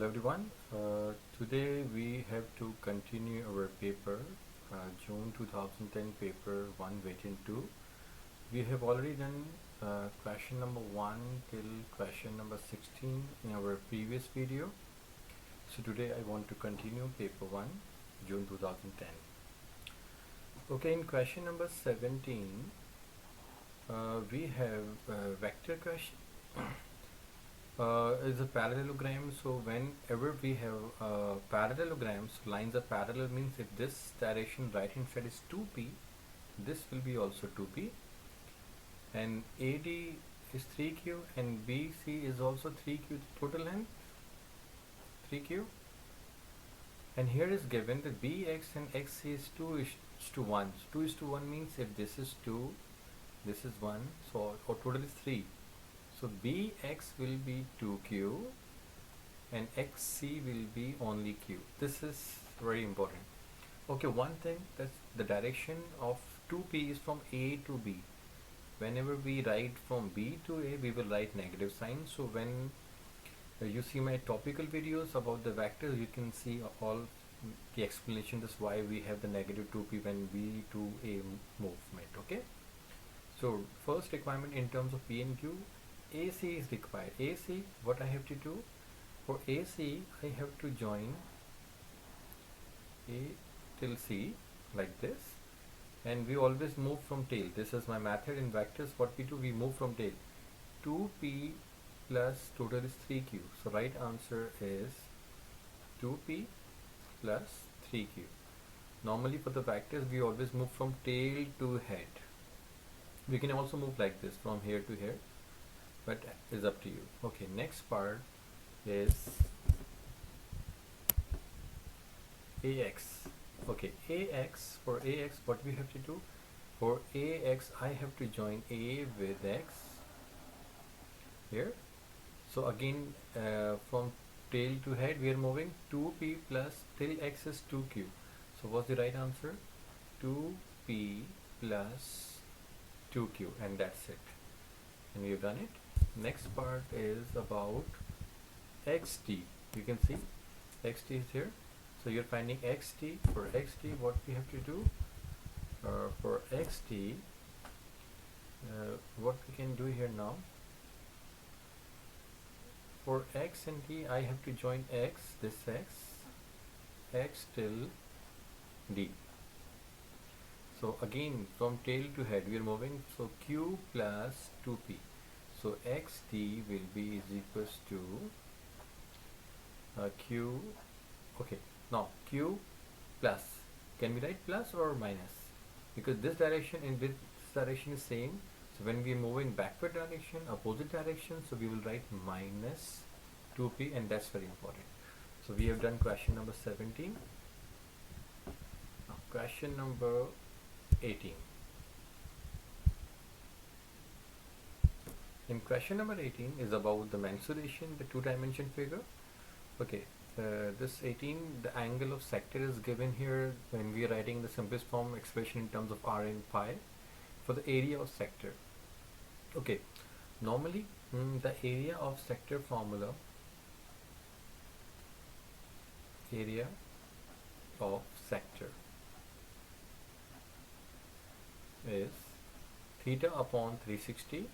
Hello everyone. Today we have to continue our paper, June 2010 paper 1 written 2. We have already done question number 1 till question number 16 in our previous video. So today I want to continue paper 1, June 2010. Okay, in question number 17, we have vector question. Is a parallelogram. So whenever we have parallelograms, lines are parallel means if this direction right hand side is 2p, this will be also 2p, and AD is 3q and BC is also 3q, total length 3q, and here is given that BX and XC is 2 is to 1. 2 is to 1 means if this is 2, this is 1, so our total is 3. So Bx will be 2q and xc will be only q. This is very important. Okay, one thing, that's the direction of 2p is from A to B. Whenever we write from B to A, we will write negative sign. So when you see my topical videos about the vectors, you can see all the explanation. That's why we have the negative 2p when B to A movement. Okay. So first requirement in terms of P and Q, AC is required. AC, what I have to do? For AC, I have to join A till C like this, and we always move from tail. This is my method in vectors. What we do, we move from tail. 2p plus total is 3q. So right answer is 2p plus 3q. Normally for the vectors, we always move from tail to head. We can also move like this from here to here, but is up to you. Okay, next part is AX. Okay, AX, for AX what we have to do? For AX I have to join A with X here. So again from tail to head we are moving. 2p plus till X is 2q. So what's the right answer? 2p plus 2q, and that's it, and we've done it. Next part is about xt. You can see xt is here, so you're finding xt. For xt what we have to do, for xt what we can do here now, for x and t I have to join x, this x till d. So again from tail to head we are moving, so q plus 2p. So xt will be is equals to q. Okay, now q plus, can we write plus or minus? Because this direction and this direction is same. So when we are moving backward direction, opposite direction, so we will write minus 2p, and that's very important. So we have done question number 17. Now question number 18. In question number 18 is about the mensuration, the two-dimension figure. Okay, this 18, the angle of sector is given here when we are writing the simplest form expression in terms of r and pi for the area of sector. Okay, normally the area of sector formula, area of sector is theta upon 360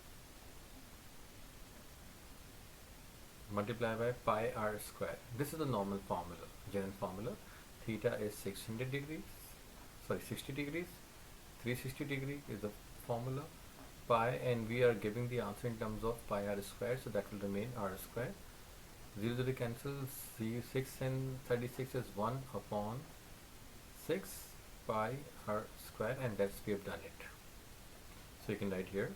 multiplied by pi r square. This is the normal formula, general formula. Theta is 600 degrees, sorry 60 degrees, 360 degree is the formula. Pi, and we are giving the answer in terms of pi r square, so that will remain r square. 0 0 cancels, 6 and 36 is 1 upon 6 pi r square, and that's, we have done it. So you can write here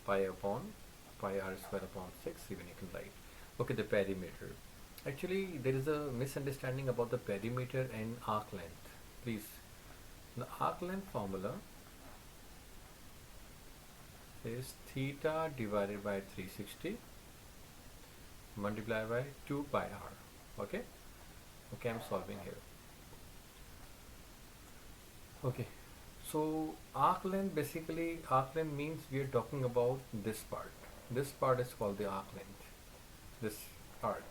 pi upon pi r square upon 6, even you can write. Okay, the perimeter. Actually there is a misunderstanding about the perimeter and arc length. Please, the arc length formula is theta divided by 360 multiplied by 2 pi r. Okay, okay, I'm solving here. Okay, so arc length, basically arc length means we are talking about this part. This part is called the arc length, this arc.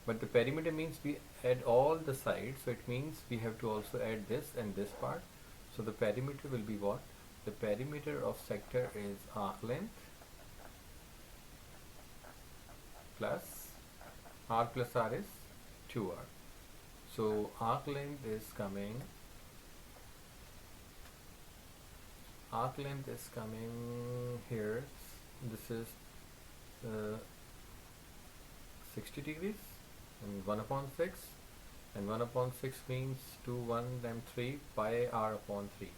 But the perimeter means we add all the sides, so it means we have to also add this and this part. So the perimeter will be what? The perimeter of sector is arc length plus r plus r is 2r. So arc length is coming here. This is 60 degrees and 1 upon 6, and 1 upon 6 means 2 1 times 3 pi r upon 3.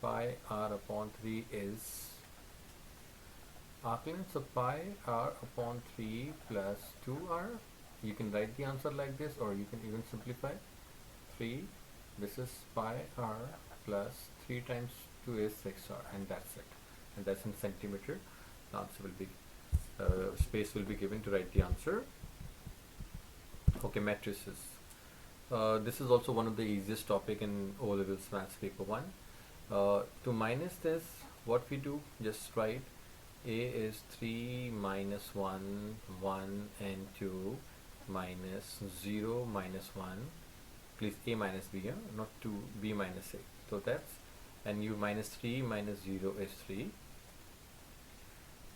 Pi r upon 3 is arc length, so pi r upon 3 plus 2r. You can write the answer like this, or you can even simplify 3. This is pi r plus 3 times 2 is 6r, and that's it. And that's in centimeter. The answer will be space will be given to write the answer. Okay, matrices. This is also one of the easiest topic in O levels maths paper 1. To minus this, what we do, just write a is 3 minus 1, 1 and 2 minus 0 minus 1. Please a minus b, not 2, b minus a. So that's, and you minus 3 minus 0 is 3.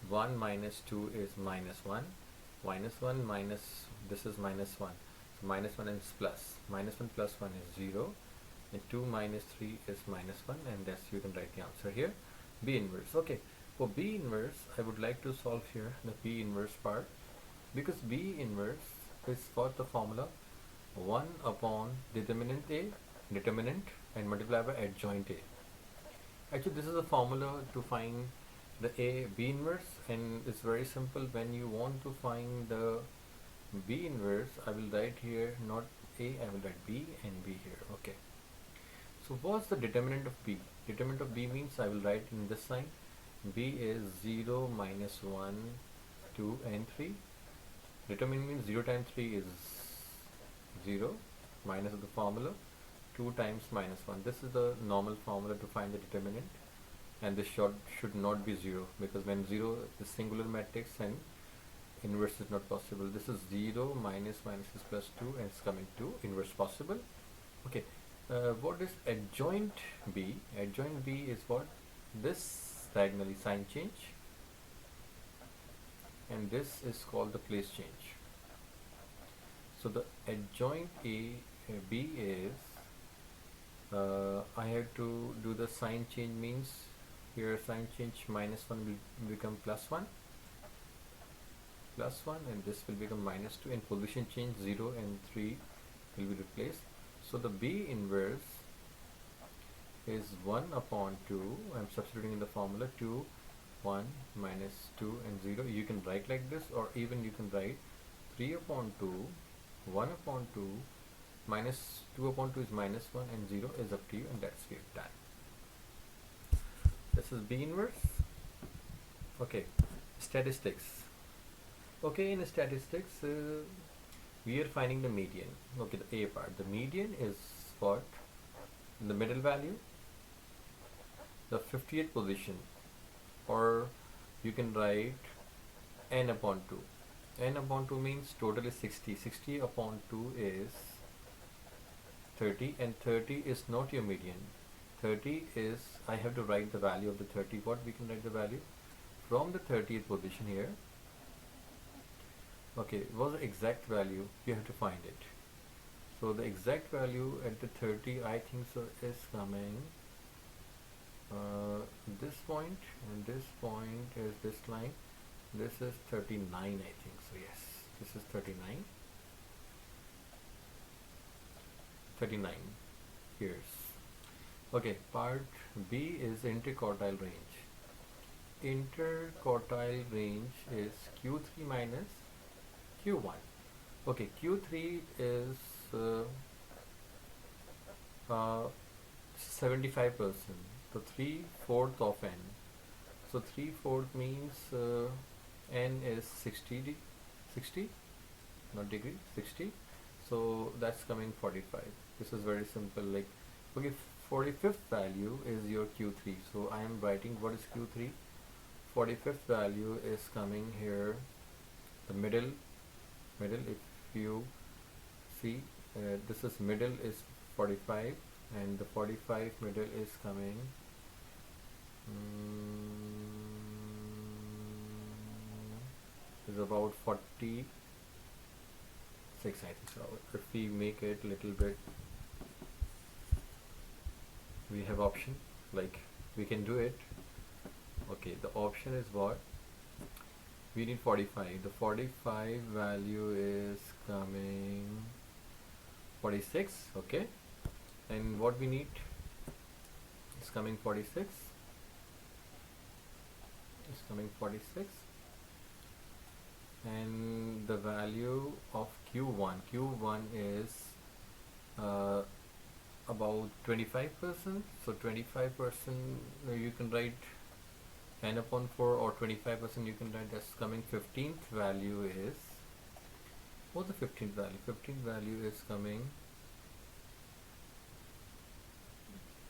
1 minus 2 is minus 1. Minus 1 minus, this is minus 1. So minus 1 is plus. Minus 1 plus 1 is 0. And 2 minus 3 is minus 1. And that's, you can write the answer here. B inverse. Okay. For B inverse, I would like to solve here the B inverse part. Because B inverse is for the formula 1 upon determinant A, determinant, and multiply by adjoint A. Actually, this is a formula to find the B inverse, and it's very simple. When you want to find the B inverse, I will write here not A, I will write B and B here. Okay. So what's the determinant of B? Determinant of B means I will write in this sign. B is 0, minus 1, 2 and 3. Determinant means 0 times 3 is 0, minus of the formula 2 times minus 1. This is the normal formula to find the determinant. And this should not be 0, because when 0 is singular matrix and inverse is not possible. This is 0 minus is plus 2 and it's coming to inverse possible. Okay, what is adjoint B? Adjoint B is what? This diagonally sign change, and this is called the place change. So the adjoint B is I have to do the sign change, means here sign change minus 1 will become plus 1, and this will become minus 2, and position change 0 and 3 will be replaced. So the B inverse is 1 upon 2. I am substituting in the formula 2, 1 minus 2 and 0. You can write like this, or even you can write 3 upon 2, 1 upon 2, minus 2 upon 2 is minus 1 and 0 is up to you, and that's we have done. This is B inverse. Okay, statistics. Okay, in statistics we are finding the median. Okay, the A part. The median is what? The middle value, the 50th position, or you can write n upon 2. N upon 2 means total is 60. 60 upon 2 is 30, and 30 is not your median. 30 is, I have to write the value of the 30. What we can write the value? From the 30th position here. Okay, what's the exact value? You have to find it. So the exact value at the 30, I think so, is coming this point, and this point is this line. This is 39, I think so. Yes, this is 39. 39 years. Okay, part B is interquartile range. Interquartile range is Q3 minus Q1. Okay, Q3 is 75%, so 3/4 of n. So 3/4 means n is 60, not degree, 60. So that's coming 45. This is very simple. Like, okay, 45th value is your Q3. So I am writing what is Q3. 45th value is coming here, the middle. If you see, this is middle is 45 and the 45 middle is coming is about 46, I think. So if we make it a little bit, we have option, like we can do it. Okay, the option is what? We need 45. The 45 value is coming 46. Okay, and what we need is coming 46. It's coming 46, and the value of Q1 is about 25%. So 25% you can write n upon 4, or 25% you can write that's coming 15th value is, what's the 15th value? 15th value is coming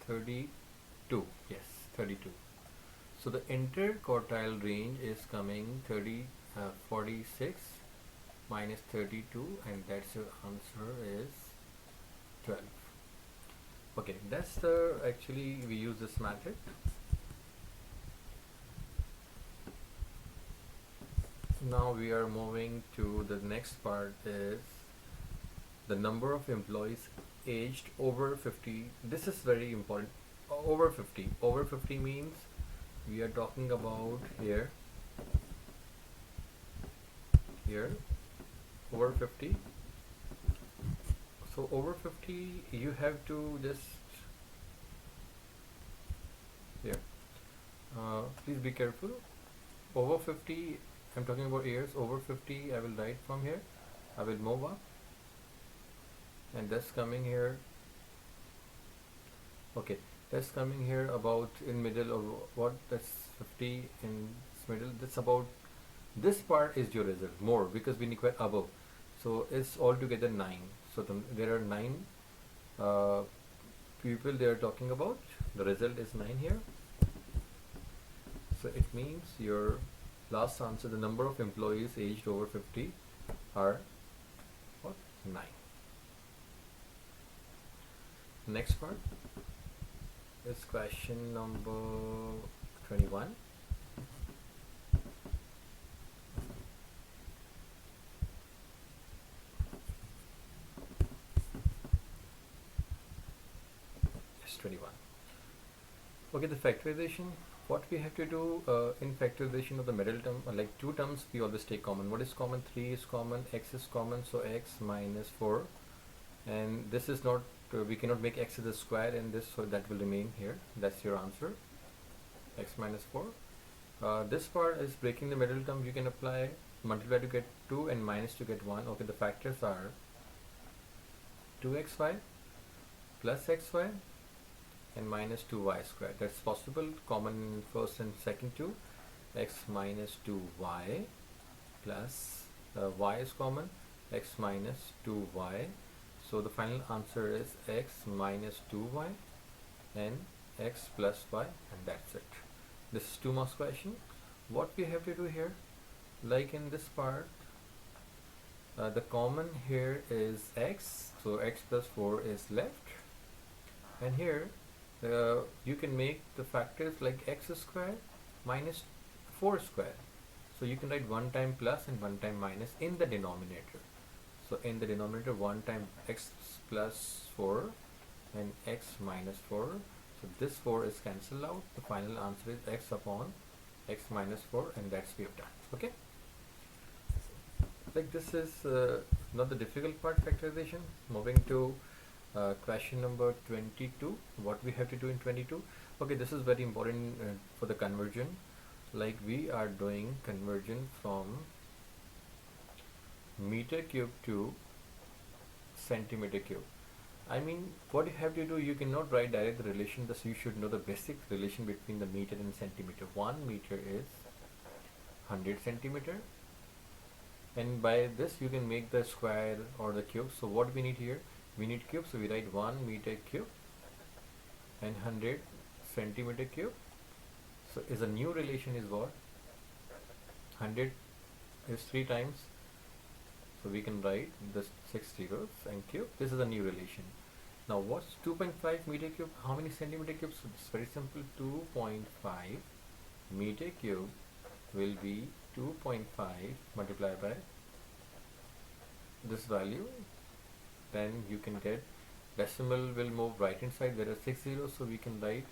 32. Yes, 32. So the interquartile range is coming 46 minus 32, and that's your answer is 12. Okay, that's the, actually we use this method. Now we are moving to the next part, is the number of employees aged over 50. This is very important. Over 50. Over 50 means we are talking about here over 50. So over 50 you have to just here, please be careful. Over 50, I'm talking about years. Over 50 I will write from here, I will move up, and that's coming here. Okay, that's coming here about in middle of what, that's 50 in middle. That's about, this part is your result more because we need quite above, so it's altogether 9. So there are 9 people they are talking about. The result is 9 here. So it means your last answer, the number of employees aged over 50 are what? 9. Next part is question number 21. Yes, 21. Okay, the factorization. What we have to do in factorization of the middle term, like two terms we always take common. What is common? 3 is common, x is common, so x minus 4, and this is not, we cannot make x as a square in this, so that will remain here. That's your answer, x minus 4. This part is breaking the middle term. You can apply multiply to get 2 and minus to get 1. Okay, the factors are 2xy plus xy and minus 2y squared. That's possible. Common in first and second two. X minus 2y plus y is common, x minus 2y. So the final answer is x minus 2y and x plus y, and that's it. This is 2 marks question. What we have to do here, like in this part, the common here is x, so x plus 4 is left, and here you can make the factors like x square minus 4 square. So you can write 1 time plus and 1 time minus in the denominator. So in the denominator, 1 time x plus 4 and x minus 4. So this 4 is cancelled out. The final answer is x upon x minus 4, and that's we have done. Okay. Like this is not the difficult part, factorization. Moving to question number 22. What we have to do in 22? Okay, this is very important for the conversion. Like we are doing conversion from meter cube to centimeter cube. I mean, what you have to do, you cannot write direct the relation. Thus you should know the basic relation between the meter and centimeter. 1 meter is 100 centimeter, and by this you can make the square or the cube. So what we need here, we need cube, so we write 1 meter cube and 100 centimeter cube. So is a new relation is what? 100 is 3 times So we can write this 6 zeros and cube. This is a new relation. Now what's 2.5 meter cube? How many centimeter cubes? So it's very simple. 2.5 meter cube will be 2.5 multiplied by this value. Then you can get decimal will move right hand side. There are 6 zeros, so we can write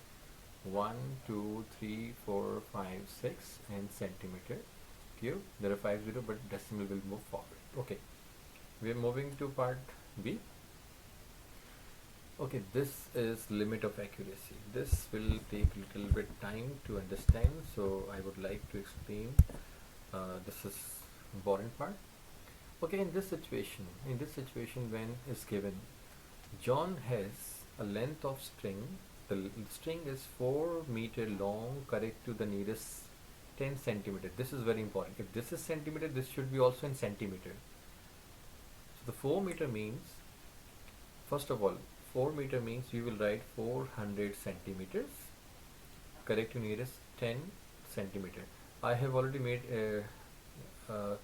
1, 2, 3, 4, 5, 6 and centimeter cube. There are 5 zeros, but decimal will move forward. Okay, we are moving to part B. Okay, this is limit of accuracy. This will take little bit time to understand, so I would like to explain. This is important part. Okay, in this situation when is given, John has a length of string. The string is 4 meter long, correct to the nearest 10 centimeter. This is very important. If this is centimeter, this should be also in centimeter. So the 4 meter means, first of all, 4 meter means you will write 400 centimeters, correct to nearest 10 centimeter. I have already made a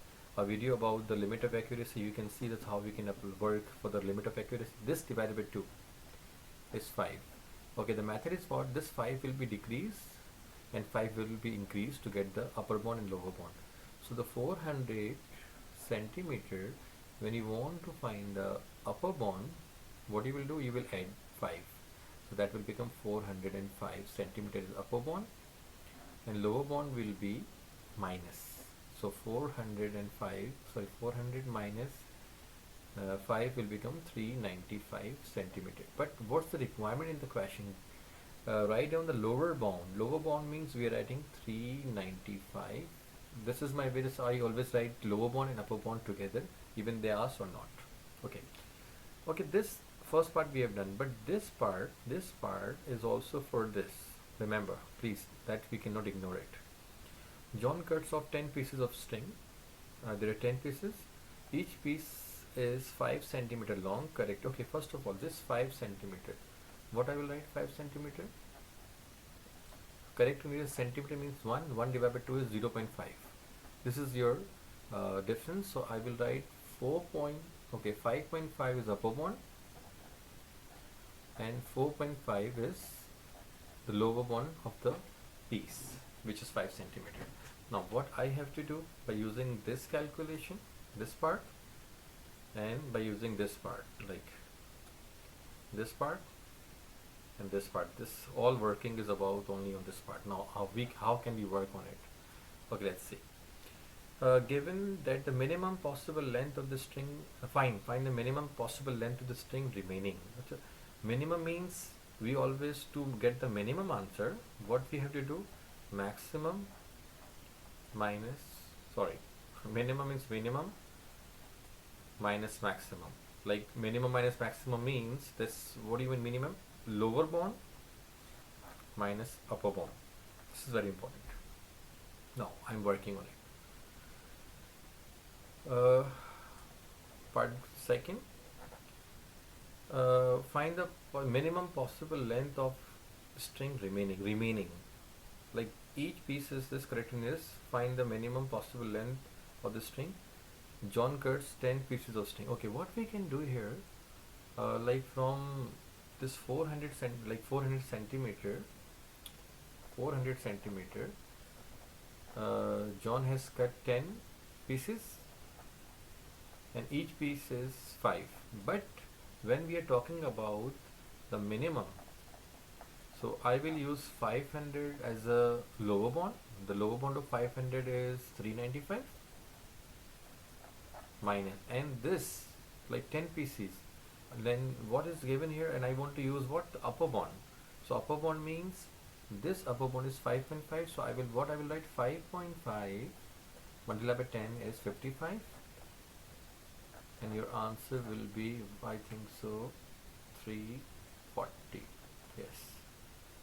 video about the limit of accuracy. You can see that's how we can work for the limit of accuracy. This divided by 2 is 5. Okay, the method is what? This 5 will be decreased and 5 will be increased to get the upper bound and lower bound. So the 400 centimeter, when you want to find the upper bound, what you will do? You will add 5. So that will become 405 centimeters upper bound, and lower bound will be minus. So 400 minus 5 will become 395 centimeter. But what's the requirement in the question? Write down the lower bound. Lower bound means we are writing 395. This is my way. So I always write lower bound and upper bound together, even they ask or not. Okay. Okay, this first part we have done, but this part is also for this. Remember, please, that we cannot ignore it. John cuts off 10 pieces of string. There are 10 pieces. Each piece is 5 centimeter long, correct? Okay, first of all, this 5 centimeter. What I will write? 5 centimeter. Correct to nearest centimeter means 1. 1 divided by 2 is 0.5. This is your difference. So I will write 5.5 is upper bound and 4.5 is the lower bound of the piece, which is 5 centimeter. Now what I have to do, by using this calculation, this part, and by using this part, like this part and this part, this all working is about only on this part. Now how can we work on it? Okay, let's see. Given that the minimum possible length of the string, find the minimum possible length of the string remaining. Minimum means we always, to get the minimum answer, what we have to do? Maximum minus, minimum means minimum minus maximum. Like minimum minus maximum means this, what do you mean minimum? Lower bound minus upper bound. This is very important. Now I'm working on it. Part second, find the minimum possible length of string remaining. Like each piece is this, correctness. Find the minimum possible length of the string. John cuts 10 pieces of string. Okay, what we can do here, like from this 400 centimeter, John has cut 10 pieces and each piece is 5. But when we are talking about the minimum, so I will use 500 as a lower bound. The lower bound of 500 is 395 minus, and this like 10 pieces. Then what is given here, and I want to use what? The upper bound. So upper bound means this upper bound is 5.5. So I will write 5.5 multiplied by 10 is 55, and your answer will be, I think so, 340. Yes,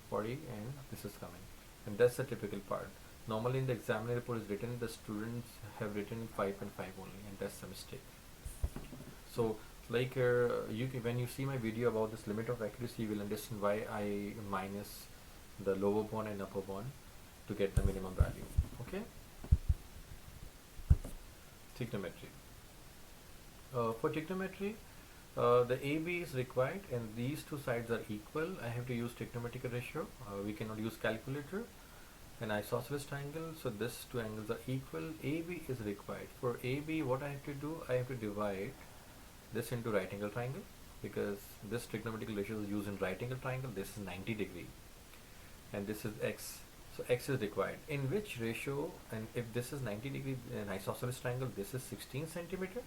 40, and this is coming, and that's the typical part. Normally in the examiner report is written, the students have written 5.5 only, and that's a mistake. So like when you see my video about this limit of accuracy, you will understand why I minus the lower bound and upper bound to get the minimum value. Okay, trigonometry. For trigonometry, the AB is required and these two sides are equal. I have to use trigonometric ratio. We cannot use calculator. An isosceles triangle, so these two angles are equal. AB is required. For AB, what I have to do, I have to divide this into right angle triangle, because this trigonometric ratio is used in right angle triangle. This is 90 degree and this is x, so x is required. In which ratio, and if this is 90 degree an isosceles triangle, this is 16 centimeter,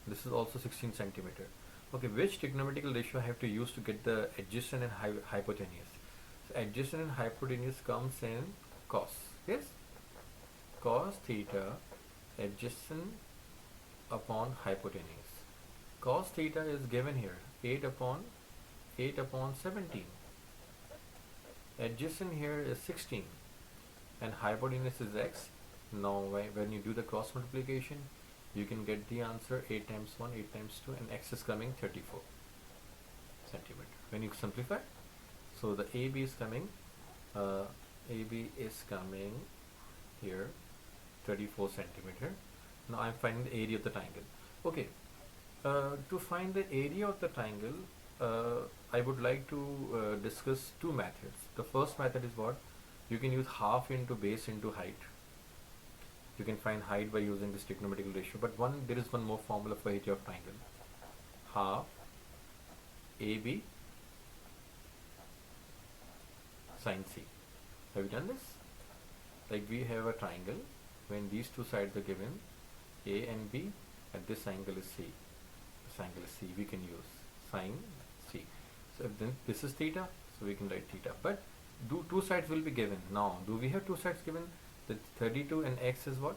this is also 16 centimeter. Okay, which trigonometric ratio I have to use to get the adjacent and hypotenuse? So adjacent and hypotenuse comes in cos. Yes, cos theta adjacent upon hypotenuse. Cos theta is given here, 8 upon 17. Adjacent here is 16 and hypotenuse is x. Now when you do the cross multiplication, you can get the answer 8 times 1, 8 times 2, and x is coming 34 centimeter. When you simplify, so the AB is coming, here 34 centimeter. Now I'm finding the area of the triangle. Okay, to find the area of the triangle, I would like to discuss two methods. The first method is what? You can use half into base into height. You can find height by using this trigonometric ratio, but there is one more formula for area of triangle. Half AB sine C. Have you done this? Like we have a triangle, when these two sides are given, A and B, and this angle is C. This angle is C. We can use sine C. So if then this is theta, so we can write theta. But two sides will be given. Now, do we have two sides given? The 32 and x is what?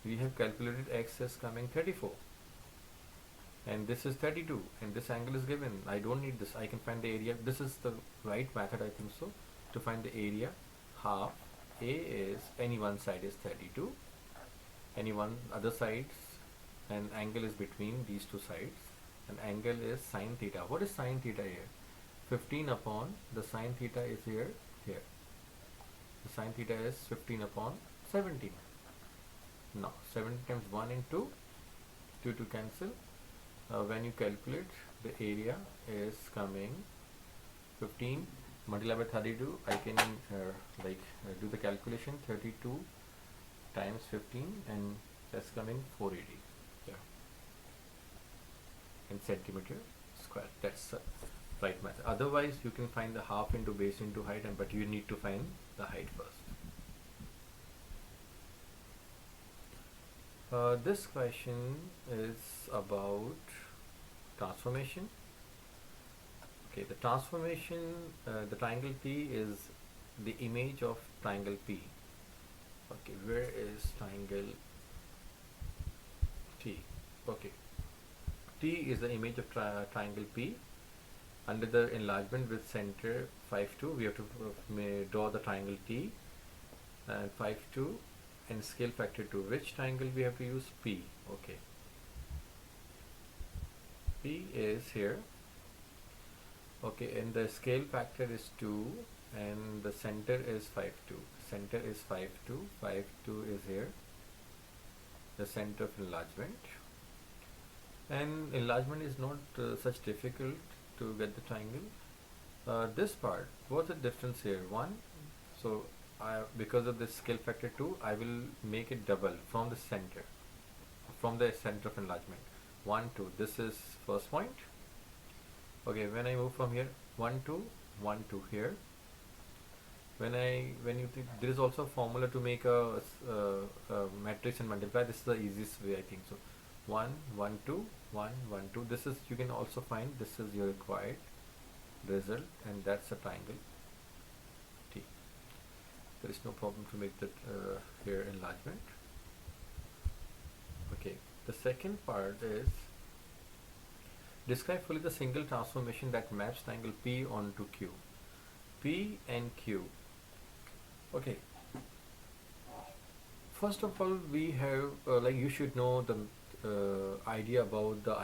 We have calculated x as coming 34. And this is 32 and this angle is given. I don't need this. I can find the area. This is the right method, I think so, to find the area. Half A is, any one side is 32, any one other sides, and angle is between these two sides, and angle is sine theta. What is sine theta here? 15 upon, the sine theta is here. The sine theta is 15 upon 17. Now 17 times 1 and 2 to cancel. When you calculate, the area is coming 15 multiplied by 32. I can do the calculation. 32 times 15, and that's coming 480. Yeah, in centimeter square. That's the right method. Otherwise, you can find the half into base into height, but you need to find the height first. This question is about transformation. Okay, the transformation, the triangle P is the image of triangle P. Okay, where is triangle T? Okay, T is the image of triangle P. Under the enlargement with center 5, 2, we have to draw the triangle T, and 5, 2, and scale factor 2. Which triangle we have to use? P. Okay, P is here. Okay, and the scale factor is 2, and the center is 5, 2. Center is 5, 2. 5, 2 is here, the center of enlargement. And enlargement is not such difficult to get the triangle. This part, what's the difference here? 1. So because of this scale factor 2, I will make it double from the center of enlargement. 1, 2. This is first point. Okay, when I move from here, 1, 2, 1, 2 here. When you think, there is also a formula to make a matrix and multiply. This is the easiest way, I think so. 1, 1, 2, 1, 1, 2. This is, you can also find, this is your required result, and that's a triangle T. There is no problem to make that here enlargement. Okay, the second part is describe fully the single transformation that maps triangle P onto Q. P and Q. Okay, first of all, we have you should know the idea about the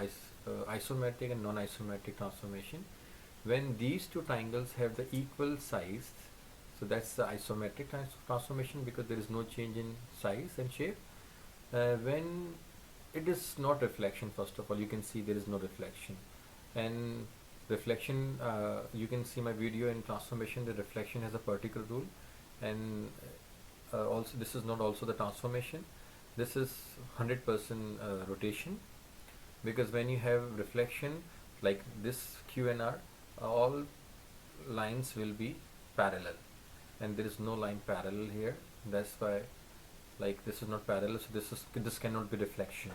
isometric and non-isometric transformation. When these two triangles have the equal size, so that's the isometric transformation, because there is no change in size and shape. When it is not reflection. First of all, you can see there is no reflection. And reflection, you can see my video in transformation, the reflection has a particular rule. And also this is not also the transformation, this is 100% rotation, because when you have reflection like this Q and R, all lines will be parallel, and there is no line parallel here. That's why, like, this is not parallel, so this cannot be reflection.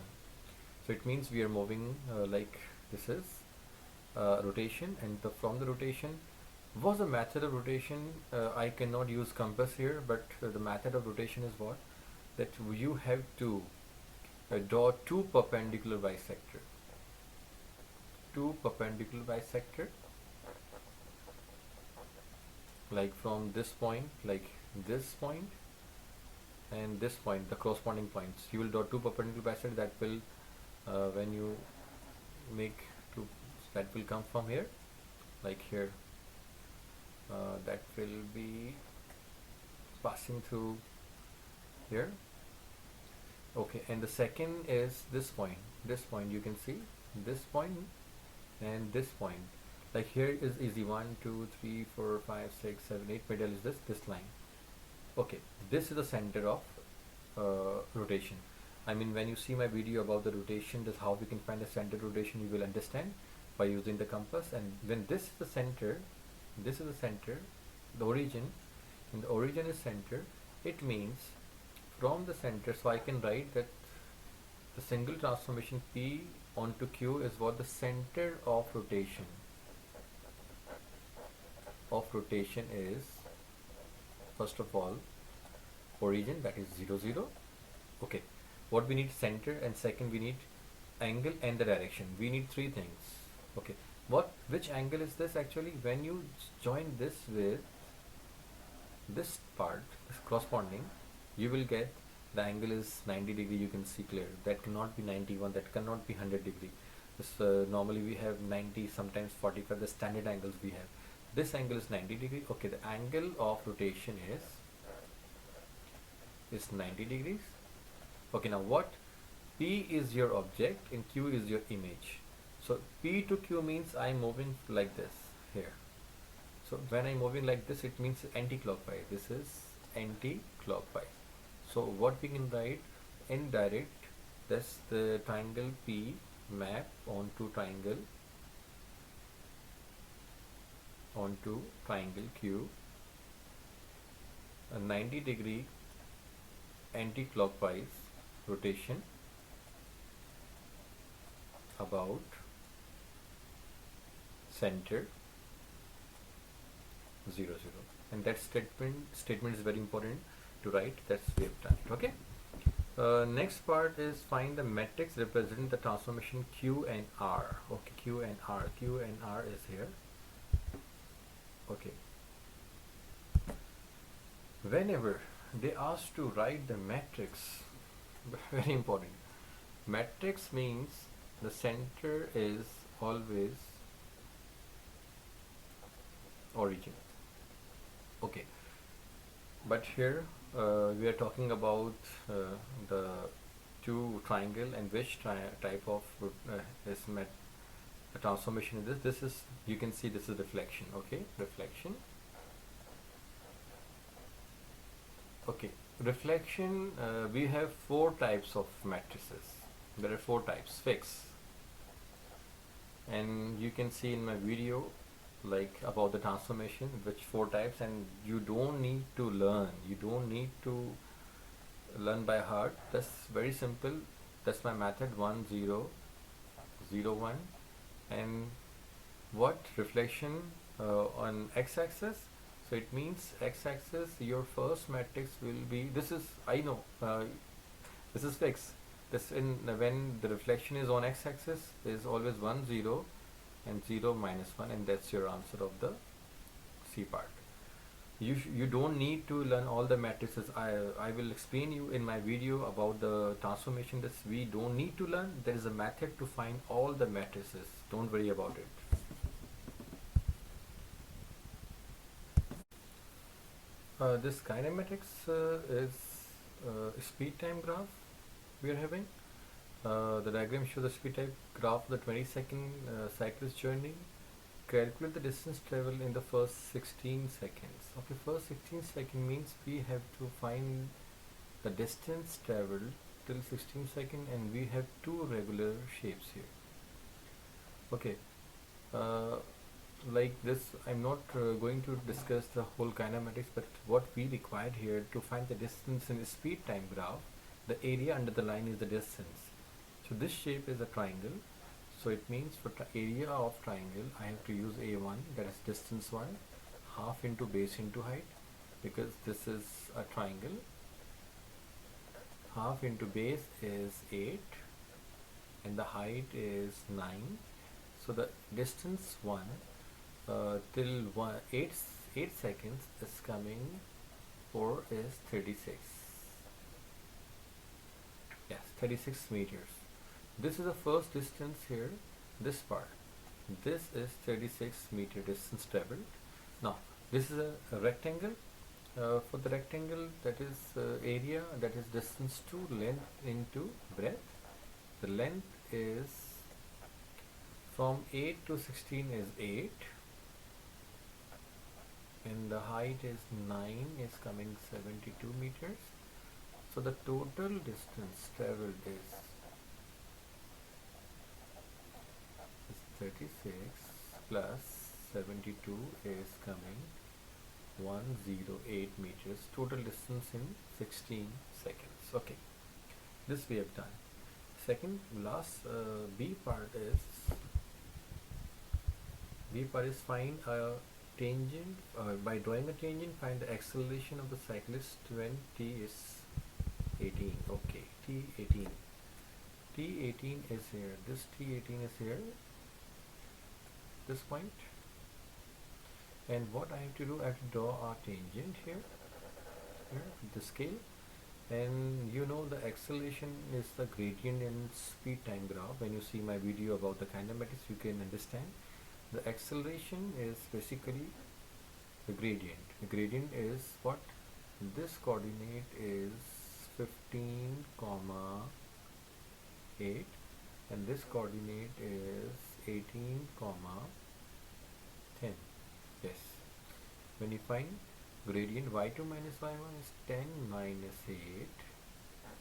So it means we are moving like this is rotation, and from the rotation was a method of rotation. I cannot use compass here, but the method of rotation is what, that you have to draw two perpendicular bisector, like from this point, like this point and this point, the corresponding points. You will draw two perpendicular bisector that will when you make two, that will come from here, like here, that will be passing through here. Okay, and the second is this point. You can see this point and this point. Like here is easy, 1 2 3 4 5 6 7 8, middle is this line. Okay, this is the center of rotation. I mean, when you see my video about the rotation, that's how we can find the center rotation, you will understand by using the compass. And when this is the center, the origin, and the origin is center, it means from the center, so I can write that the single transformation P onto Q is what, the center of rotation is, first of all, origin, that is 0 0. Okay, what we need, center, and second we need angle and the direction. We need three things. Okay, which angle is this actually? When you join this with this part, this corresponding, you will get the angle is 90 degree. You can see clear, that cannot be 91, that cannot be 100 degree. This normally we have 90, sometimes 45, the standard angles we have. This angle is 90 degree. Okay, the angle of rotation is 90 degrees. Okay, now what, P is your object and Q is your image. So P to Q means I'm moving like this here. So when I'm moving like this, it means anti-clockwise. This is anti-clockwise. So what we can write, indirect, that's the triangle P map onto triangle Q, a 90 degree anti-clockwise rotation about center 0 0. And that statement is very important to write. That's we have done it. Okay. Next part is find the matrix representing the transformation Q and R. Okay, Q and R is here. Okay, whenever they ask to write the matrix, very important, matrix means the center is always origin. Okay, but here we are talking about the two triangle, and which type of the transformation is this is, you can see this is reflection. Okay, reflection. Okay, reflection, we have four types of matrices. There are four types, fixed, and you can see in my video like about the transformation which four types, and you don't need to learn by heart. That's very simple. That's my method, 1 0 0 1. And what, reflection on x-axis, so it means x-axis, your first matrix will be, this is, I know, this is fixed. This in when the reflection is on x-axis is always 1 0 and 0 minus 1, and that's your answer of the C part. You don't need to learn all the matrices. I will explain you in my video about the transformation. This we don't need to learn. There is a method to find all the matrices. Don't worry about it. This kinematics is speed time graph we are having. The diagram shows the speed type graph of the 20-second cyclist journey. Calculate the distance traveled in the first 16 seconds. Okay, first 16 seconds means we have to find the distance traveled till 16 seconds, and we have two regular shapes here. Okay, uh, like this, I'm not going to discuss the whole kinematics, but what we required here to find the distance in the speed time graph, the area under the line is the distance. So this shape is a triangle. So it means for area of triangle, I have to use A1, that is distance 1, half into base into height, because this is a triangle. Half into base is 8 and the height is 9. So the distance 1 till 8 seconds is coming 4 is 36. Yes, 36 meters. This is the first distance here, this part. This is 36 meter distance traveled. Now, this is a rectangle. For the rectangle, that is area, that is distance to length into breadth. The length is from 8 to 16 is 8. And the height is 9, is coming 72 meters. So the total distance traveled is 36 plus 72 is coming 108 meters. Total distance in 16 seconds. Okay, this we have done. Second, last B part is find a tangent. By drawing a tangent, find the acceleration of the cyclist when t is 18. Okay, t18 is here. This t18 is here, this point, and what I have to do, I have to draw a tangent here with the scale, and you know the acceleration is the gradient in speed time graph. When you see my video about the kinematics, you can understand the acceleration is basically the gradient. The gradient is what? This coordinate is 15 comma 8 and this coordinate is 18 comma 10. Yes, when you find gradient, y2 minus y1 is 10 minus 8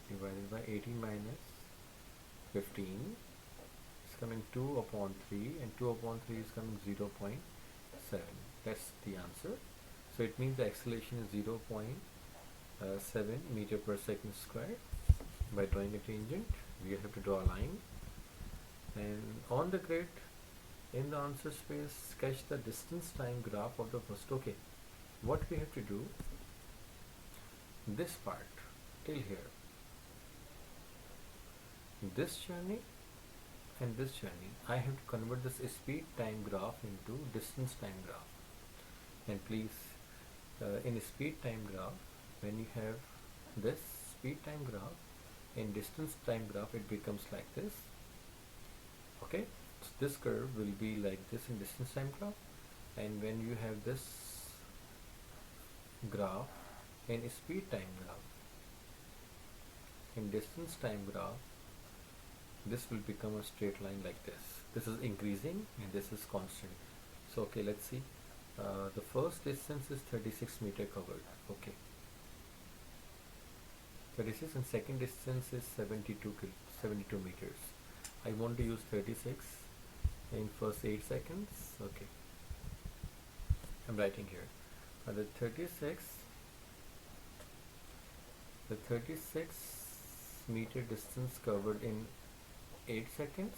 divided by 18 minus 15 is coming 2 upon 3, and 2 upon 3 is coming 0.7. That's the answer. So it means the acceleration is 0.7 meter per second square. By drawing a tangent, we have to draw a line, and on the grid in the answer space, sketch the distance time graph of the first. Okay, what we have to do, this part till here, this journey and this journey, I have to convert this speed time graph into distance time graph. And please, in speed time graph, when you have this speed time graph, in distance time graph it becomes like this. Okay, so this curve will be like this in distance time graph, and when you have this graph in speed time graph, in distance time graph, this will become a straight line like this. This is increasing and this is constant. So okay, let's see. The first distance is 36 meter covered. Okay, 36, and second distance is 72 meters. I want to use 36 in first 8 seconds. Okay, I'm writing here. The 36 meter distance covered in 8 seconds,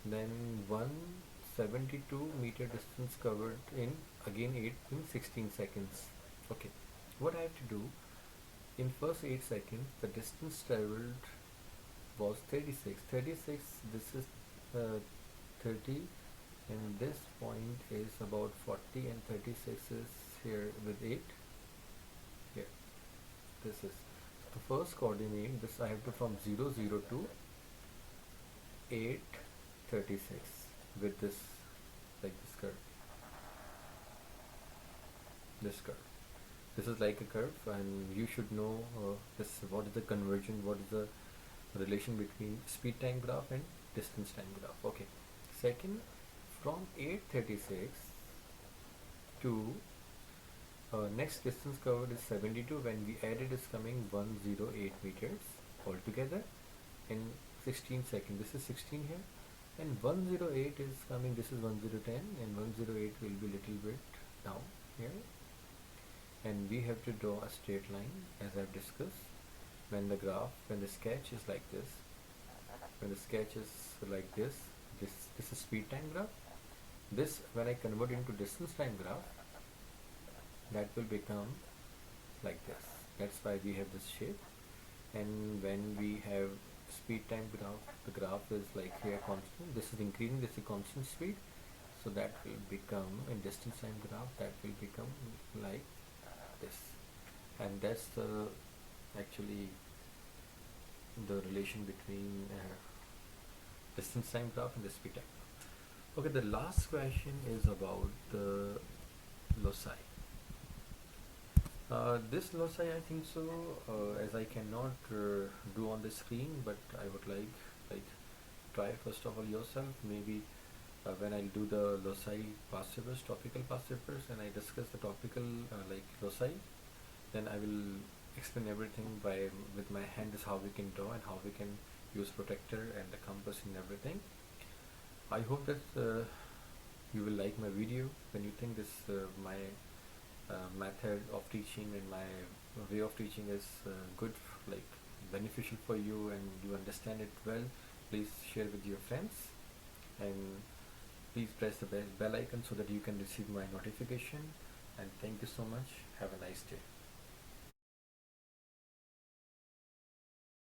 then 172 meter distance covered in again 8 in 16 seconds. Okay, what I have to do, in first 8 seconds the distance traveled was 36. This is 30, and this point is about 40, and 36 is here with 8 here. This is the first coordinate. This I have to from 0, 0 to 8, 36 with this, like this curve. This curve. This is like a curve, and you should know this. What is the conversion? What is the relation between speed time graph and distance time graph. Okay, second, from 836 to next distance covered is 72. When we add it is coming 108 meters altogether in 16 seconds. This is 16 here, and 108 is coming, this is 1010, and 108 will be little bit down here, and we have to draw a straight line as I've discussed. When the sketch is like this, when the sketch is like this is speed time graph. This, when I convert into distance time graph, that will become like this. That's why we have this shape. And when we have speed time graph, the graph is like here constant, this is increasing, this is constant speed, so that will become, in distance time graph, that will become like this. And that's the actually the relation between distance time graph and the speed time graph. Okay, the last question is about the loci. This loci, I think so, as I cannot do on the screen, but I would like try first of all yourself. Maybe when I do the loci past papers, topical past papers, and I discuss the topical like loci, then I will explain everything with my hand, is how we can draw and how we can use protector and the compass and everything. I hope that you will like my video. When you think this my method of teaching and my way of teaching is good, like beneficial for you, and you understand it well, please share with your friends, and please press the bell icon so that you can receive my notification. And thank you so much. Have a nice day.